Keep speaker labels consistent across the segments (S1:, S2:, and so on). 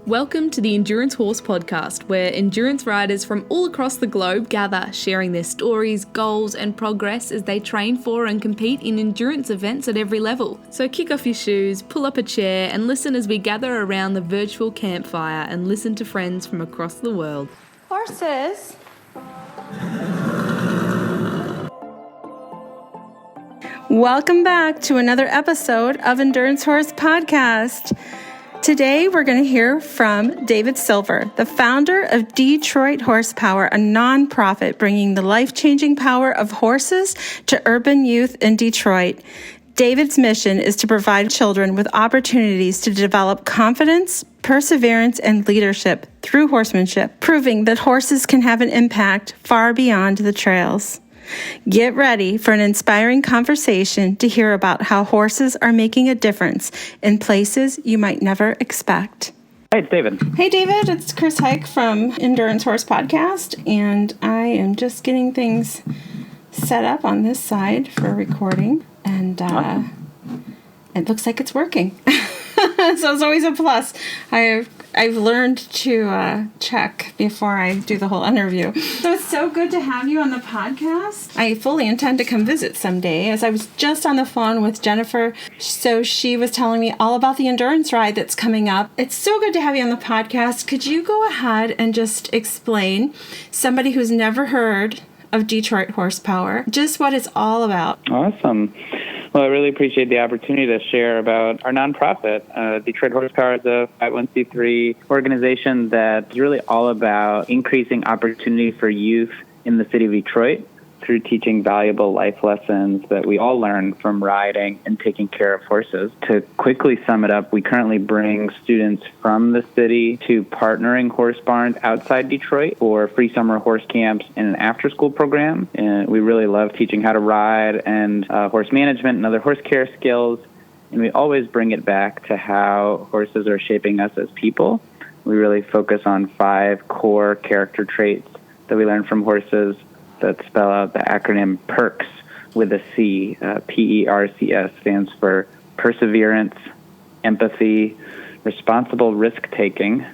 S1: Welcome to the Endurance Horse Podcast, where endurance riders from all across the globe gather, sharing their stories, goals, and progress as they train for and compete in endurance events at every level. So kick off your shoes, pull up a chair, and listen as we gather around the virtual campfire and listen to friends from across the world.
S2: Horses. Welcome back to another episode of Endurance Horse Podcast. Today, we're going to hear from David Silver, the founder of Detroit Horsepower, a nonprofit bringing the life-changing power of horses to urban youth in Detroit. David's mission is to provide children with opportunities to develop confidence, perseverance, and leadership through horsemanship, proving that horses can have an impact far beyond the trails. Get ready for an inspiring conversation to hear about how horses are making a difference in places you might never expect.
S3: Hey, it's David.
S2: Hey, David. It's Chris Hike from Endurance Horse Podcast, and I am just getting things set up on this side for recording, and it looks like it's working. So it's always a plus. I've learned to check before I do the whole interview. So it's so good to have you on the podcast. I fully intend to come visit someday, as I was just on the phone with Jennifer. So she was telling me all about the endurance ride that's coming up. It's so good to have you on the podcast. Could you go ahead and just explain, somebody who's never heard of Detroit Horsepower, just what it's all about?
S3: Awesome. Well, I really appreciate the opportunity to share about our nonprofit. Detroit Horsepower is a 501c3 organization that's really all about increasing opportunity for youth in the city of Detroit through teaching valuable life lessons that we all learn from riding and taking care of horses. To quickly sum it up, we currently bring students from the city to partnering horse barns outside Detroit for free summer horse camps and an after-school program. And we really love teaching how to ride and horse management and other horse care skills. And we always bring it back to how horses are shaping us as people. We really focus on 5 core character traits that we learn from horses that spell out the acronym PERCS with a C. PERCS stands for perseverance, empathy, responsible risk-taking,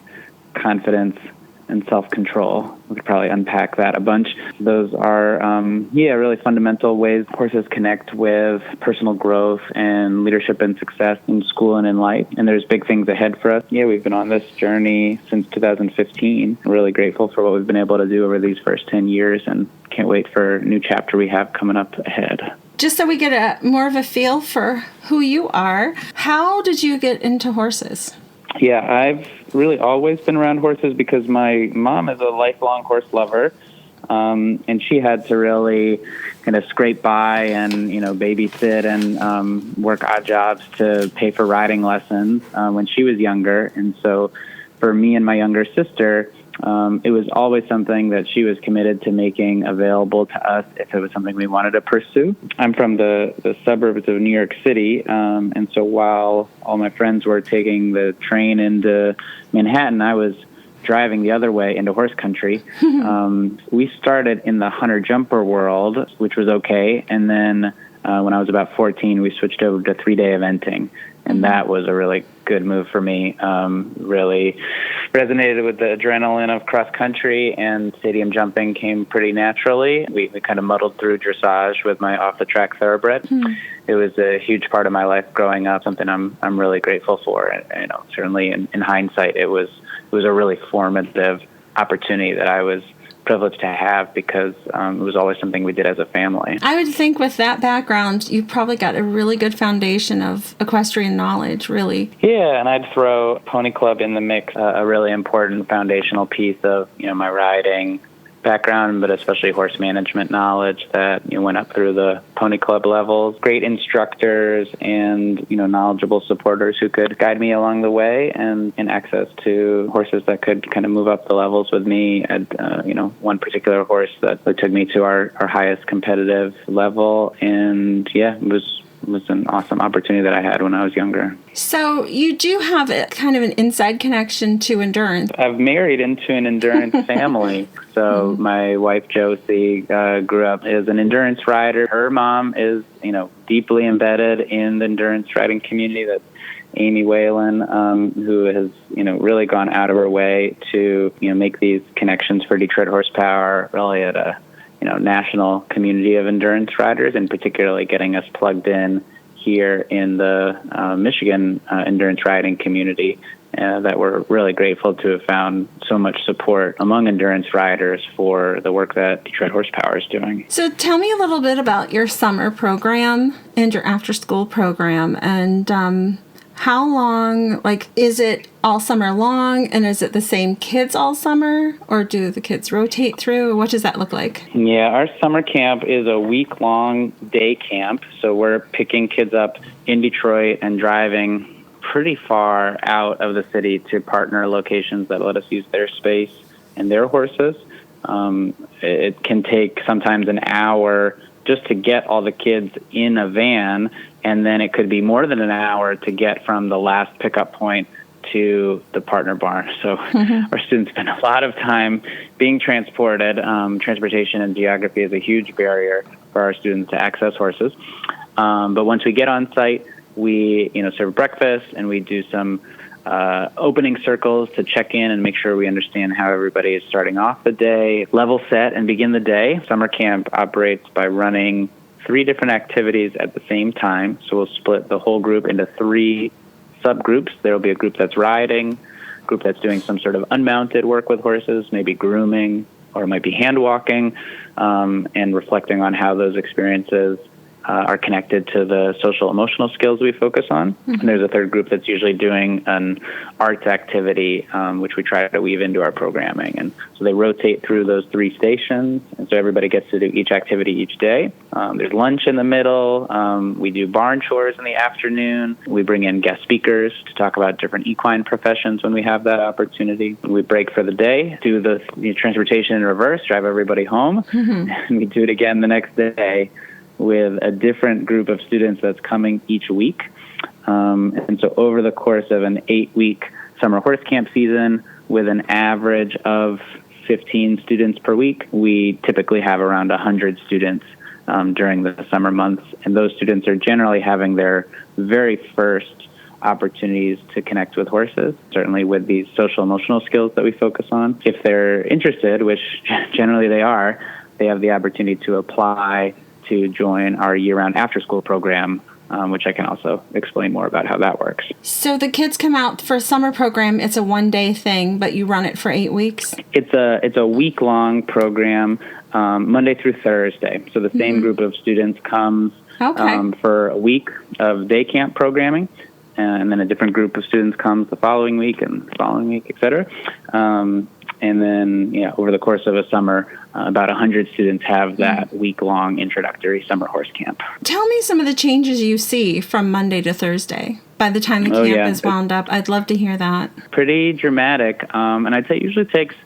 S3: confidence, and self-control. We could probably unpack that a bunch. Those are, really fundamental ways horses connect with personal growth and leadership and success in school and in life. And there's big things ahead for us. Yeah, we've been on this journey since 2015. I'm really grateful for what we've been able to do over these first 10 years and can't wait for a new chapter we have coming up ahead.
S2: Just so we get more of a feel for who you are, how did you get into horses?
S3: Yeah, I've really always been around horses because my mom is a lifelong horse lover, and she had to really kind of scrape by and, babysit and work odd jobs to pay for riding lessons when she was younger. And so for me and my younger sister, it was always something that she was committed to making available to us if it was something we wanted to pursue. I'm from the suburbs of New York City, and so while all my friends were taking the train into Manhattan, I was driving the other way into horse country. We started in the hunter-jumper world, which was okay, and then when I was about 14, we switched over to 3-day eventing. And that was a really good move for me. Really resonated with the adrenaline of cross country, and stadium jumping came pretty naturally. We kind of muddled through dressage with my off the track thoroughbred. It was a huge part of my life growing up, something I'm really grateful for. And, certainly in hindsight, it was a really formative opportunity that I was privileged to have because it was always something we did as a family.
S2: I would think with that background, you probably got a really good foundation of equestrian knowledge, really.
S3: Yeah, and I'd throw Pony Club in the mix, a really important foundational piece of, my riding background, but especially horse management knowledge that went up through the Pony Club levels. Great instructors and knowledgeable supporters who could guide me along the way, and access to horses that could kind of move up the levels with me. At one particular horse that took me to our highest competitive level, and it was was an awesome opportunity that I had when I was younger.
S2: So you do have a kind of an inside connection to endurance.
S3: I've married into an endurance family. So my wife, Josie, grew up as an endurance rider. Her mom is, deeply embedded in the endurance riding community. That's Amy Whalen, who has, really gone out of her way to, make these connections for Detroit Horsepower, really at a, national community of endurance riders, and particularly getting us plugged in here in the Michigan endurance riding community. That we're really grateful to have found so much support among endurance riders for the work that Detroit Horsepower is doing.
S2: So tell me a little bit about your summer program and your after-school program, and how long, is it all summer long, and is it the same kids all summer, or do the kids rotate through? What does that look like?
S3: Yeah, our summer camp is a week-long day camp, so we're picking kids up in Detroit and driving pretty far out of the city to partner locations that let us use their space and their horses. It can take sometimes an hour just to get all the kids in a van, and then it could be more than an hour to get from the last pickup point to the partner barn. So our students spend a lot of time being transported. Transportation and geography is a huge barrier for our students to access horses. But once we get on site, we serve breakfast, and we do some opening circles to check in and make sure we understand how everybody is starting off the day, level set, and begin the day. Summer camp operates by running 3 different activities at the same time. So we'll split the whole group into 3 subgroups. There will be a group that's riding, a group that's doing some sort of unmounted work with horses, maybe grooming, or it might be hand walking, and reflecting on how those experiences are connected to the social emotional skills we focus on. And there's a third group that's usually doing an arts activity, which we try to weave into our programming. And so they rotate through those 3 stations, and so everybody gets to do each activity each day. There's lunch in the middle. We do barn chores in the afternoon. We bring in guest speakers to talk about different equine professions when we have that opportunity. We break for the day, do the transportation in reverse, drive everybody home, and we do it again the next day with a different group of students that's coming each week. And so over the course of an 8-week summer horse camp season, with an average of 15 students per week, we typically have around 100 students during the summer months. And those students are generally having their very first opportunities to connect with horses, certainly with these social emotional skills that we focus on. If they're interested, which generally they are, they have the opportunity to apply to join our year-round after-school program, which I can also explain more about how that works.
S2: So the kids come out for a summer program. It's a 1-day thing, but you run it for 8 weeks?
S3: It's a week-long program, Monday through Thursday. So the same group of students comes for a week of day camp programming, and then a different group of students comes the following week and the following week, et cetera. And then, over the course of a summer, about 100 students have that week-long introductory summer horse camp.
S2: Tell me some of the changes you see from Monday to Thursday by the time the camp is wound up. I'd love to hear that. Pretty
S3: dramatic, and I'd say it usually takes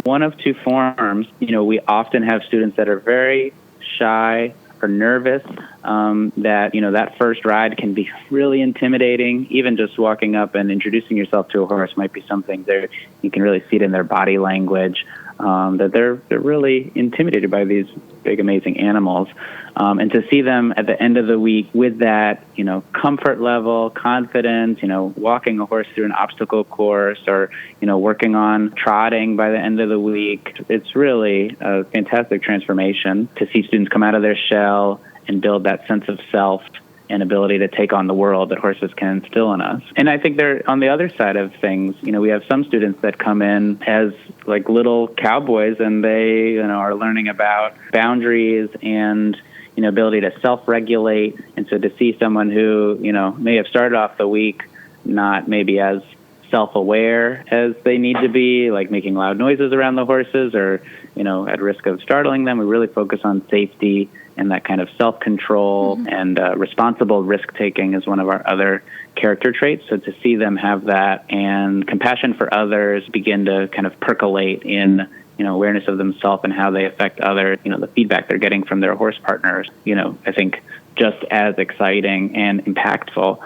S3: one of 2 forms. We often have students that are very shy or nervous, that first ride can be really intimidating. Even just walking up and introducing yourself to a horse might be something there. You can really see it in their body language, that they're really intimidated by these big, amazing animals. And to see them at the end of the week with that, comfort level, confidence, walking a horse through an obstacle course, or, working on trotting by the end of the week, it's really a fantastic transformation to see students come out of their shell and build that sense of self and ability to take on the world that horses can instill in us. And I think they're on the other side of things. We have some students that come in as like little cowboys, and they, are learning about boundaries and, ability to self-regulate. And so to see someone who, may have started off the week not maybe as self-aware as they need to be, like making loud noises around the horses or, at risk of startling them, we really focus on safety and that kind of self-control and responsible risk-taking is one of our other character traits. So to see them have that and compassion for others begin to kind of percolate in, awareness of themselves and how they affect others, the feedback they're getting from their horse partners, I think just as exciting and impactful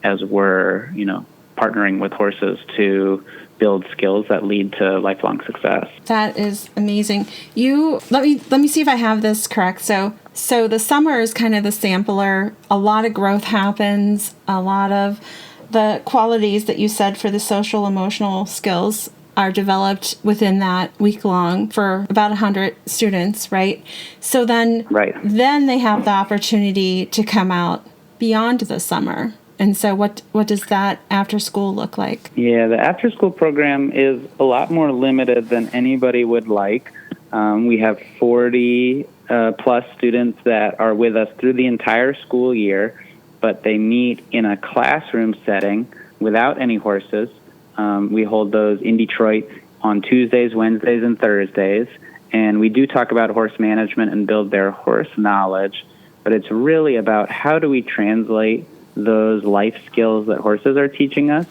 S3: as we're, partnering with horses to build skills that lead to lifelong success.
S2: That is amazing. Let me see if I have this correct. So the summer is kind of the sampler. A lot of growth happens. A lot of the qualities that you said for the social emotional skills are developed within that week long for about 100 students, right? So then they have the opportunity to come out beyond the summer. And so what does that after school look like?
S3: Yeah, the after school program is a lot more limited than anybody would like. We have 40 plus students that are with us through the entire school year, but they meet in a classroom setting without any horses. We hold those in Detroit on Tuesdays, Wednesdays, and Thursdays. And we do talk about horse management and build their horse knowledge, but it's really about how do we translate those life skills that horses are teaching us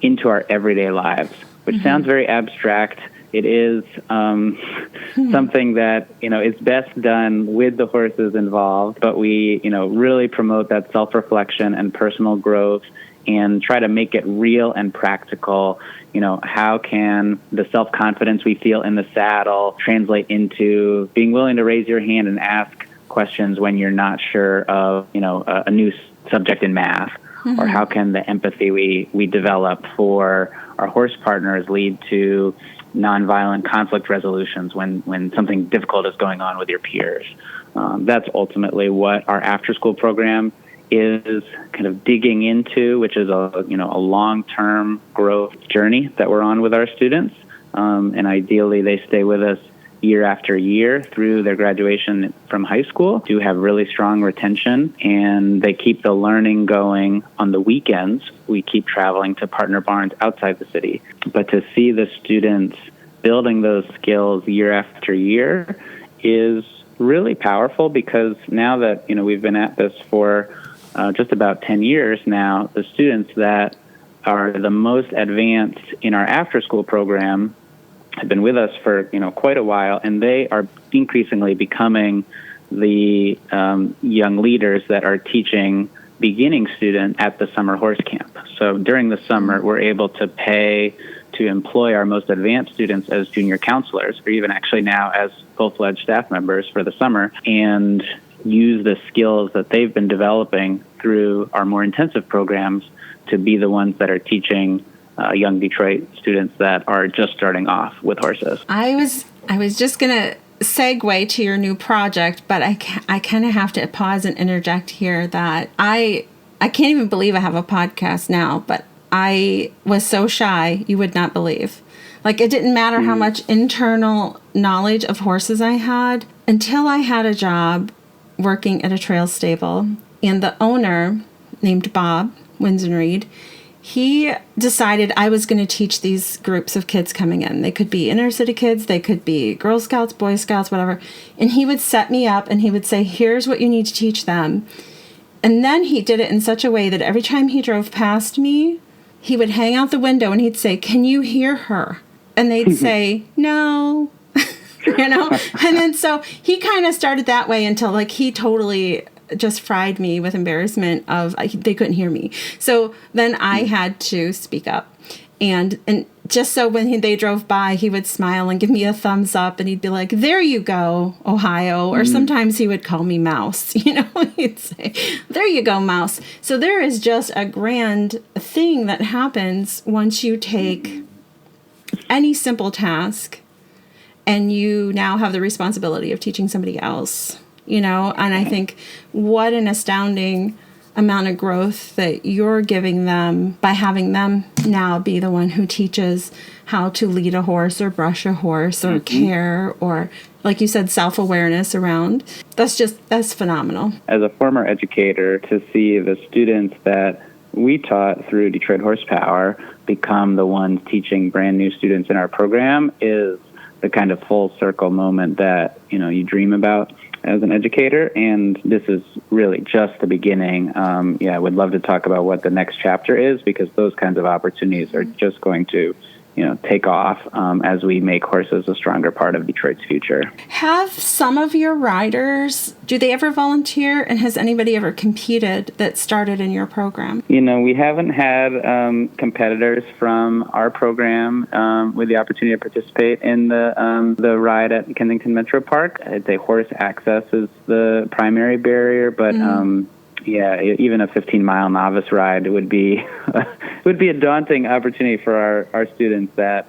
S3: into our everyday lives, which sounds very abstract. It is something that, is best done with the horses involved, but we, really promote that self-reflection and personal growth and try to make it real and practical. How can the self-confidence we feel in the saddle translate into being willing to raise your hand and ask questions when you're not sure of, a new subject in math, or how can the empathy we develop for our horse partners lead to nonviolent conflict resolutions when something difficult is going on with your peers. That's ultimately what our after-school program is kind of digging into, which is a long-term growth journey that we're on with our students. And ideally, they stay with us year after year through their graduation from high school, do have really strong retention, and they keep the learning going on the weekends. We keep traveling to partner barns outside the city. But to see the students building those skills year after year is really powerful, because now that, we've been at this for just about 10 years now, the students that are the most advanced in our after-school program have been with us for quite a while, and they are increasingly becoming the young leaders that are teaching beginning students at the summer horse camp. So during the summer, we're able to pay to employ our most advanced students as junior counselors, or even actually now as full-fledged staff members for the summer, and use the skills that they've been developing through our more intensive programs to be the ones that are teaching young Detroit students that are just starting off with horses.
S2: I was just going to segue to your new project, but I kind of have to pause and interject here that I can't even believe I have a podcast now, but I was so shy, you would not believe. Like, it didn't matter how much internal knowledge of horses I had until I had a job working at a trail stable, and the owner, named Bob Winsenreed, he decided I was going to teach these groups of kids coming in. They could be inner city kids, they could be Girl Scouts, Boy Scouts, whatever. And he would set me up and he would say, here's what you need to teach them. And then he did it in such a way that every time he drove past me, he would hang out the window and he'd say, can you hear her? And they'd say, no. And then so he kind of started that way until he totally just fried me with embarrassment of they couldn't hear me. So then I had to speak up. And just so when they drove by, he would smile and give me a thumbs up, and he'd be like, there you go, Ohio. Or sometimes he would call me Mouse. He'd say, there you go, Mouse. So there is just a grand thing that happens once you take any simple task and you now have the responsibility of teaching somebody else. And I think what an astounding amount of growth that you're giving them by having them now be the one who teaches how to lead a horse or brush a horse or care or, like you said, self-awareness around. That's phenomenal.
S3: As a former educator, to see the students that we taught through Detroit Horsepower become the ones teaching brand new students in our program is the kind of full circle moment that, you dream about as an educator, and this is really just the beginning. I would love to talk about what the next chapter is, because those kinds of opportunities are just going to take off as we make horses a stronger part of Detroit's future.
S2: Have some of your riders, do they ever volunteer, and has anybody ever competed that started in your program?
S3: We haven't had competitors from our program with the opportunity to participate in the ride at Kensington Metro Park. I'd say horse access is the primary barrier, but even a 15-mile novice ride would be a daunting opportunity for our students that,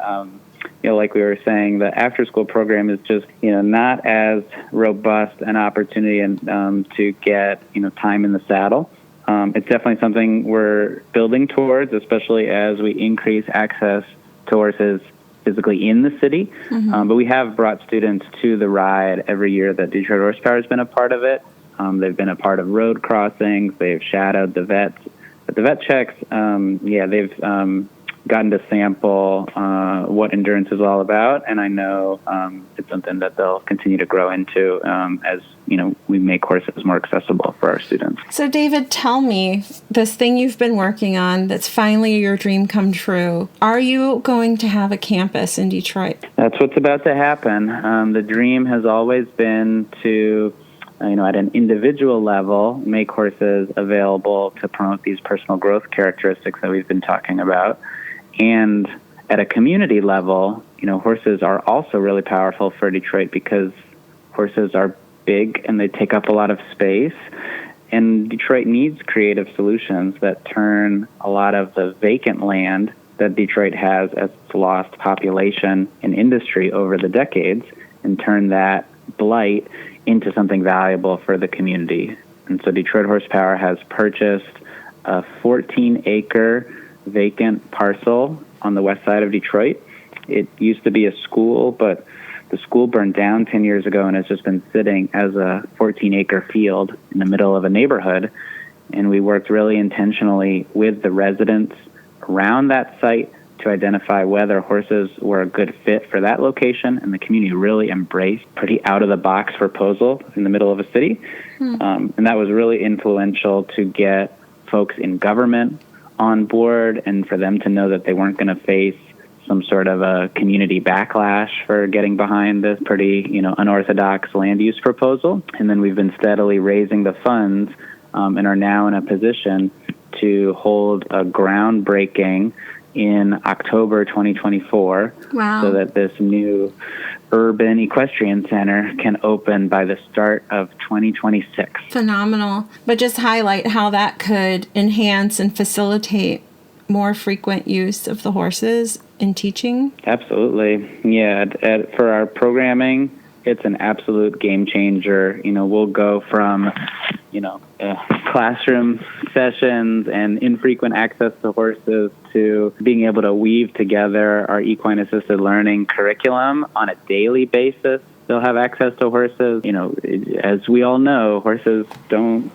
S3: like we were saying, the after-school program is just, not as robust an opportunity to get, time in the saddle. It's definitely something we're building towards, especially as we increase access to horses physically in the city. But we have brought students to the ride every year that Detroit Horsepower has been a part of it. They've been a part of road crossings. They've shadowed the vets. At the vet checks, they've gotten to sample what endurance is all about, and I know it's something that they'll continue to grow into as we make horses more accessible for our students.
S2: So, David, tell me, this thing you've been working on that's finally your dream come true, are you going to have a campus in Detroit?
S3: That's what's about to happen. The dream has always been to at an individual level, make horses available to promote these personal growth characteristics that we've been talking about. And at a community level, horses are also really powerful for Detroit because horses are big and they take up a lot of space. And Detroit needs creative solutions that turn a lot of the vacant land that Detroit has as its lost population and industry over the decades and turn that blight into something valuable for the community. And so Detroit Horsepower has purchased a 14-acre vacant parcel on the west side of Detroit. It used to be a school, but the school burned down 10 years ago and has just been sitting as a 14-acre field in the middle of a neighborhood. And we worked really intentionally with the residents around that site to identify whether horses were a good fit for that location, and the community really embraced pretty out-of-the-box proposal in the middle of a city. And that was really influential to get folks in government on board and for them to know that they weren't going to face some sort of a community backlash for getting behind this pretty, unorthodox land use proposal. And then we've been steadily raising the funds and are now in a position to hold a groundbreaking in October 2024.
S2: Wow.
S3: So that this new urban equestrian center can open by the start of 2026.
S2: Phenomenal. But just highlight how that could enhance and facilitate more frequent use of the horses in teaching.
S3: Absolutely. Yeah. For our programming, it's an absolute game changer. We'll go from, classroom sessions and infrequent access to horses to being able to weave together our equine assisted learning curriculum on a daily basis. They'll have access to horses. As we all know, horses don't,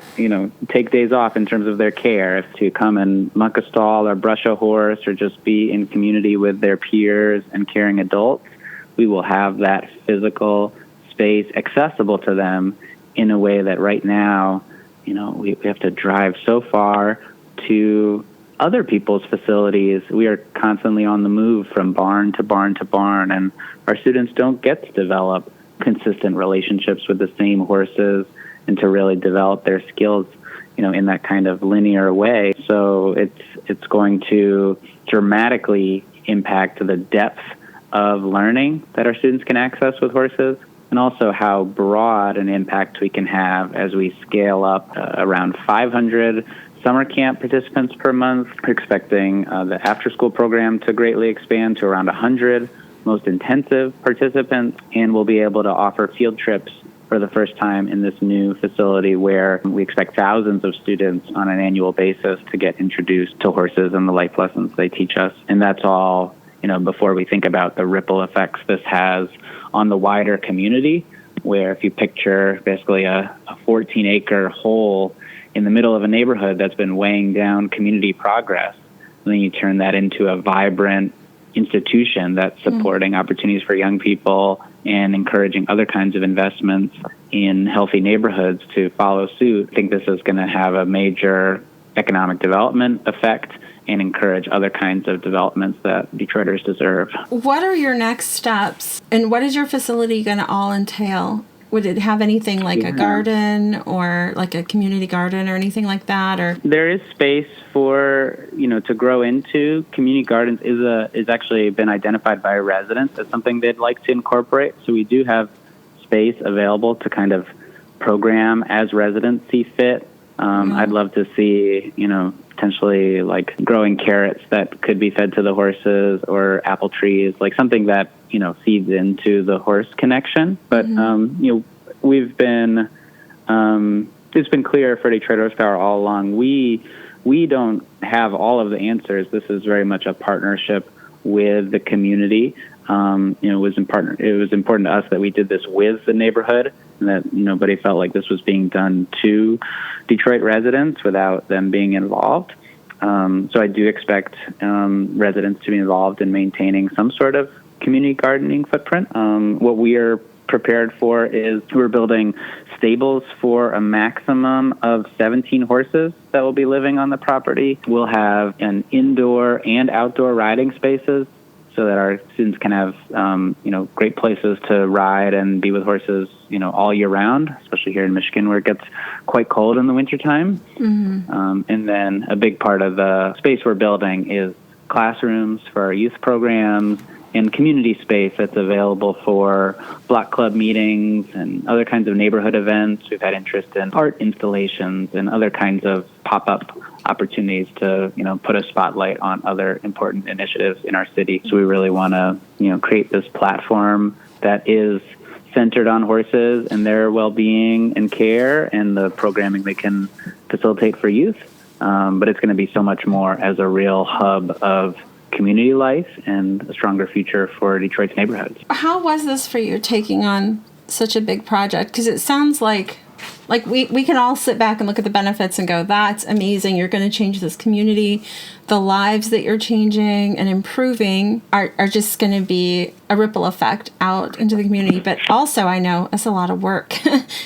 S3: take days off in terms of their care. If to come and muck a stall or brush a horse or just be in community with their peers and caring adults, we will have that physical space accessible to them in a way that right now, we have to drive so far to other people's facilities. We are constantly on the move from barn to barn to barn, and our students don't get to develop consistent relationships with the same horses and to really develop their skills, in that kind of linear way. So it's going to dramatically impact the depth of learning that our students can access with horses, and also how broad an impact we can have as we scale up around 500 summer camp participants per month. We're expecting the after-school program to greatly expand to around 100 most intensive participants, and we'll be able to offer field trips for the first time in this new facility where we expect thousands of students on an annual basis to get introduced to horses and the life lessons they teach us. And that's all, before we think about the ripple effects this has on the wider community, where if you picture basically a 14-acre hole in the middle of a neighborhood that's been weighing down community progress, and then you turn that into a vibrant institution that's supporting opportunities for young people and encouraging other kinds of investments in healthy neighborhoods to follow suit. I think this is going to have a major economic development effect and encourage other kinds of developments that Detroiters deserve.
S2: What are your next steps, and what is your facility going to all entail? Would it have anything like a garden or like a community garden or anything like that? Or
S3: there is space for, to grow into. Community gardens is actually been identified by residents as something they'd like to incorporate. So we do have space available to kind of program as residents see fit. I'd love to see, potentially like growing carrots that could be fed to the horses, or apple trees, like something that, feeds into the horse connection. But, we've been, it's been clear for Detroit Horsepower all along. We don't have all of the answers. This is very much a partnership with the community. It was important to us that we did this with the neighborhood, and that nobody felt like this was being done to Detroit residents without them being involved. So I do expect residents to be involved in maintaining some sort of community gardening footprint. What we are prepared for is we're building stables for a maximum of 17 horses that will be living on the property. We'll have an indoor and outdoor riding spaces so that our students can have, great places to ride and be with horses, all year round, especially here in Michigan where it gets quite cold in the wintertime. And then a big part of the space we're building is classrooms for our youth programs and community space that's available for block club meetings and other kinds of neighborhood events. We've had interest in art installations and other kinds of pop-up opportunities to, put a spotlight on other important initiatives in our city. So we really want to, create this platform that is centered on horses and their well-being and care and the programming they can facilitate for youth. But it's going to be so much more as a real hub of community life and a stronger future for Detroit's neighborhoods.
S2: How was this for you, taking on such a big project? Because it sounds like we can all sit back and look at the benefits and go, that's amazing. You're going to change this community. The lives that you're changing and improving are just going to be a ripple effect out into the community. But also, I know it's a lot of work.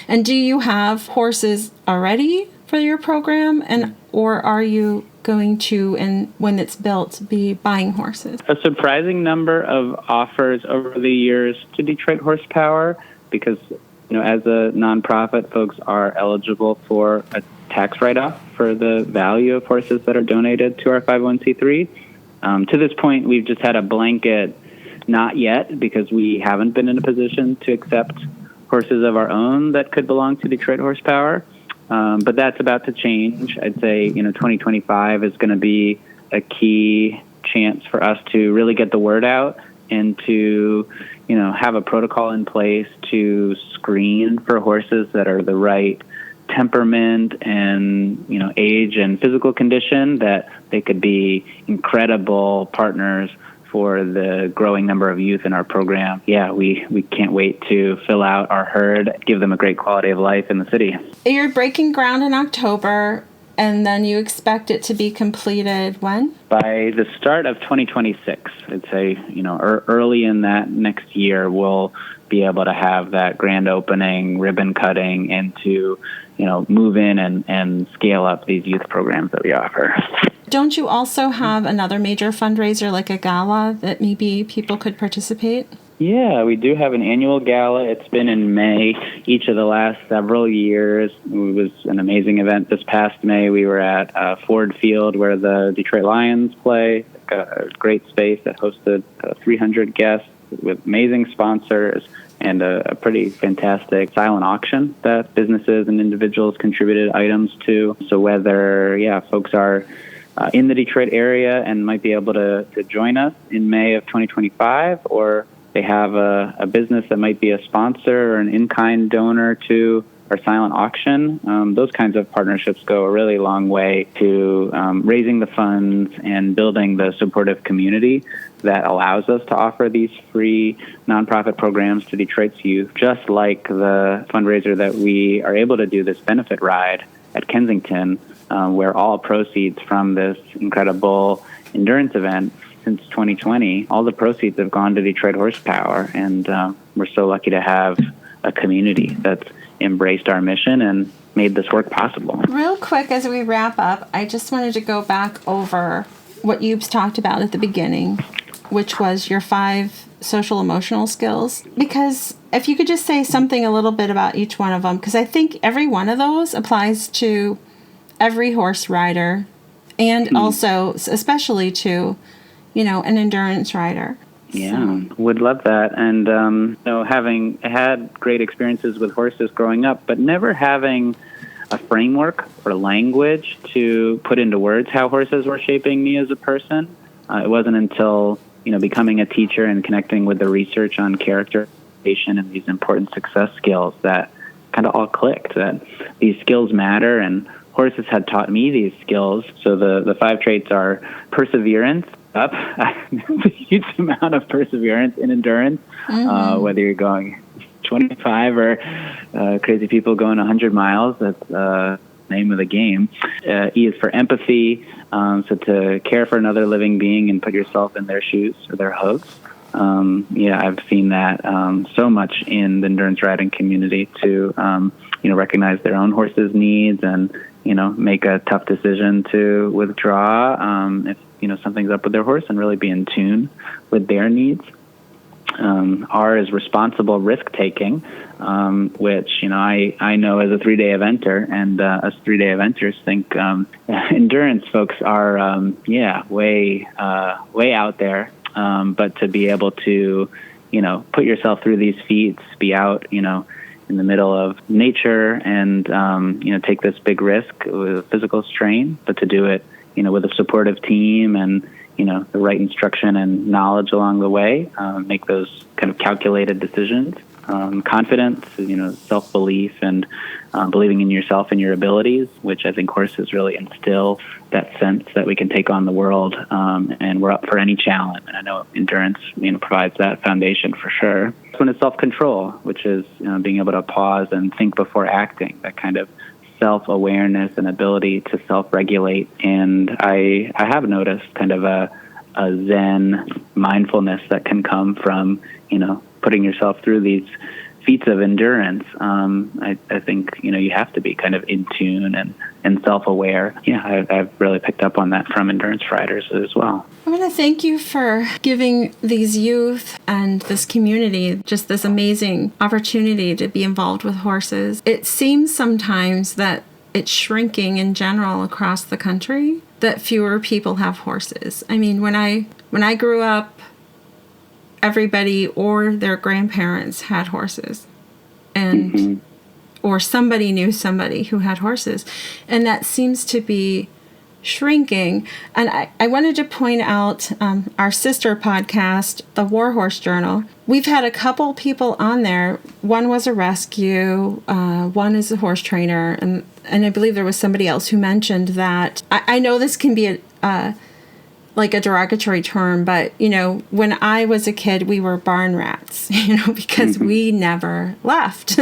S2: And do you have horses already for your program, or are you going to, and when it's built, be buying horses?
S3: A surprising number of offers over the years to Detroit Horsepower, because as a nonprofit, folks are eligible for a tax write-off for the value of horses that are donated to our 501c3. To this point, we've just had a blanket not yet, because we haven't been in a position to accept horses of our own that could belong to Detroit Horsepower. But that's about to change. I'd say, 2025 is going to be a key chance for us to really get the word out and to, have a protocol in place to screen for horses that are the right temperament and, age and physical condition, that they could be incredible partners for the growing number of youth in our program. Yeah, we can't wait to fill out our herd, give them a great quality of life in the city.
S2: You're breaking ground in October, and then you expect it to be completed when?
S3: By the start of 2026. I'd say, early in that next year, we'll be able to have that grand opening, ribbon cutting, and to, move in and scale up these youth programs that we offer.
S2: Don't you also have another major fundraiser, like a gala, that maybe people could participate?
S3: Yeah, we do have an annual gala. It's been in May each of the last several years. It was an amazing event. This past May, we were at Ford Field, where the Detroit Lions play, a great space that hosted 300 guests with amazing sponsors and a pretty fantastic silent auction that businesses and individuals contributed items to. So whether, folks are in the Detroit area and might be able to join us in May of 2025, or they have a business that might be a sponsor or an in-kind donor to our silent auction, those kinds of partnerships go a really long way to raising the funds and building the supportive community that allows us to offer these free nonprofit programs to Detroit's youth, just like the fundraiser that we are able to do, this benefit ride at Kensington, where all proceeds from this incredible endurance event since 2020, all the proceeds have gone to Detroit Horsepower, and we're so lucky to have a community that's embraced our mission and made this work possible.
S2: Real quick, as we wrap up, I just wanted to go back over what you talked about at the beginning, which was your 5 social emotional skills. Because if you could just say something a little bit about each one of them, because I think every one of those applies to every horse rider, and also especially to, an endurance rider.
S3: Yeah, would love that. And, having had great experiences with horses growing up, but never having a framework or language to put into words how horses were shaping me as a person. It wasn't until, becoming a teacher and connecting with the research on characterization and these important success skills that kind of all clicked, that these skills matter, and horses had taught me these skills. So the 5 traits are perseverance, a huge amount of perseverance in endurance, whether you're going 25 or crazy people going 100 miles. That's the name of the game. E is for empathy, so to care for another living being and put yourself in their shoes or their hooves. I've seen that so much in the endurance riding community to recognize their own horse's needs and make a tough decision to withdraw if something's up with their horse, and really be in tune with their needs. R is responsible risk-taking, which, I know as a 3-day eventer, and us 3-day eventers think endurance folks are, way out there. But to be able to, put yourself through these feats, be out, in the middle of nature and, take this big risk with physical strain, but to do it, with a supportive team and, the right instruction and knowledge along the way, make those kind of calculated decisions. Confidence, self-belief and believing in yourself and your abilities, which I think horses really instill that sense that we can take on the world and we're up for any challenge. And I know endurance, provides that foundation for sure. This one is self-control, which is being able to pause and think before acting, that kind of self-awareness and ability to self-regulate. And I have noticed kind of a Zen mindfulness that can come from, putting yourself through these feats of endurance. I think, you have to be kind of in tune and self-aware. Yeah, I've really picked up on that from endurance riders as well.
S2: I want to thank you for giving these youth and this community just this amazing opportunity to be involved with horses. It seems sometimes that it's shrinking in general across the country, that fewer people have horses. I mean, when I grew up, everybody or their grandparents had horses, and or somebody knew somebody who had horses, and that seems to be shrinking. And I wanted to point out our sister podcast, the War Horse Journal. We've had a couple people on there. One was a rescue, one is a horse trainer, and I believe there was somebody else who mentioned that. I know this can be like a derogatory term, but, when I was a kid, we were barn rats, because we never left.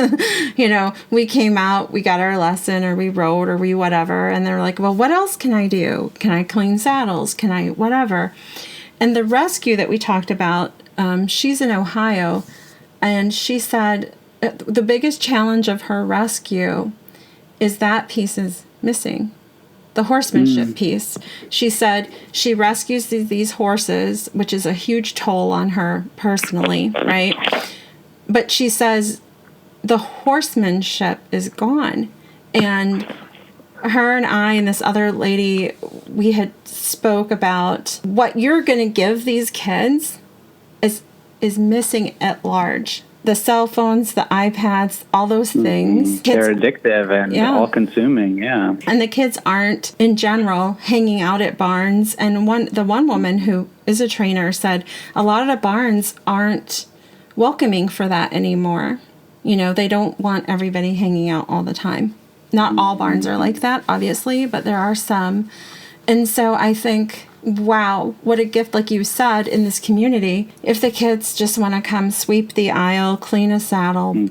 S2: We came out, we got our lesson, or we rode, or we whatever, and they're like, well, what else can I do? Can I clean saddles? Can I whatever? And the rescue that we talked about, she's in Ohio, and she said the biggest challenge of her rescue is that piece is missing. The horsemanship piece. She said she rescues these horses, which is a huge toll on her personally, right? But she says the horsemanship is gone. And her and I and this other lady, we had spoke about what you're going to give these kids is missing at large. The cell phones, the iPads, all those things.
S3: They're addictive and all-consuming, yeah.
S2: And the kids aren't, in general, hanging out at barns. And the one woman who is a trainer said a lot of the barns aren't welcoming for that anymore. They don't want everybody hanging out all the time. Not all barns are like that, obviously, but there are some. And so I think, wow, what a gift, like you said, in this community. If the kids just want to come sweep the aisle, clean a saddle,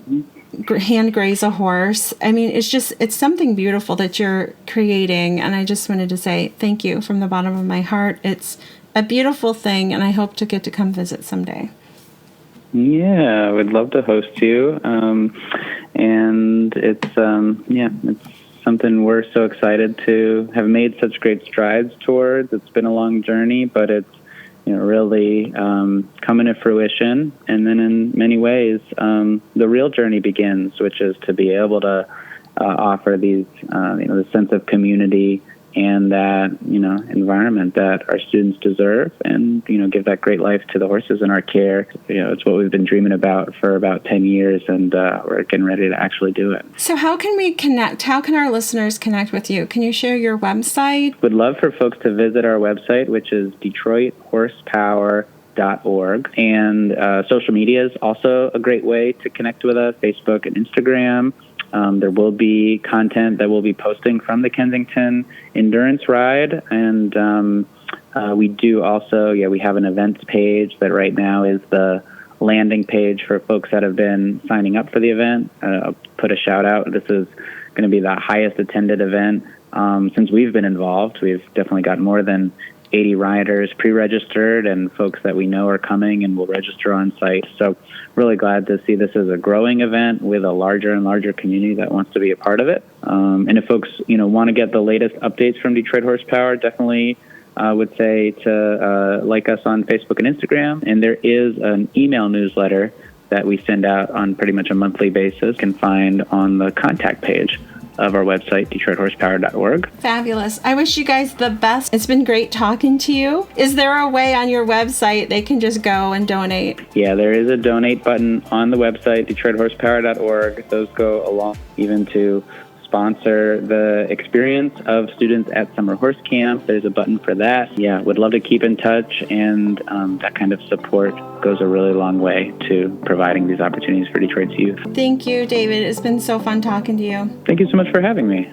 S2: hand graze a horse, I mean, it's something beautiful that you're creating. And I just wanted to say thank you from the bottom of my heart. It's a beautiful thing, and I hope to get to come visit someday.
S3: Yeah, I would love to host you. And it's something we're so excited to have made such great strides towards. It's been a long journey, but it's really coming to fruition. And then in many ways, the real journey begins, which is to be able to offer these, the sense of community and that, environment that our students deserve, and, give that great life to the horses in our care. It's what we've been dreaming about for about 10 years, and we're getting ready to actually do it.
S2: So how can we connect? How can our listeners connect with you? Can you share your website?
S3: Would love for folks to visit our website, which is DetroitHorsepower.org. And social media is also a great way to connect with us, Facebook and Instagram. There will be content that we'll be posting from the Kensington Endurance Ride. And we do also, we have an events page that right now is the landing page for folks that have been signing up for the event. I'll put a shout out. This is going to be the highest attended event since we've been involved. We've definitely got more than 80 riders pre-registered and folks that we know are coming and will register on site. So really glad to see this as a growing event with a larger and larger community that wants to be a part of it. And if folks, want to get the latest updates from Detroit Horsepower, definitely would say to like us on Facebook and Instagram. And there is an email newsletter that we send out on pretty much a monthly basis. You can find on the contact page of our website, DetroitHorsepower.org.
S2: Fabulous. I wish you guys the best. It's been great talking to you. Is there a way on your website they can just go and donate?
S3: Yeah, there is a donate button on the website, DetroitHorsepower.org. Those go along even to sponsor the experience of students at summer horse camp. There's a button for that. Yeah, would love to keep in touch, and that kind of support goes a really long way to providing these opportunities for Detroit's youth.
S2: Thank you, David. It's been so fun talking to you.
S3: Thank you so much for having me.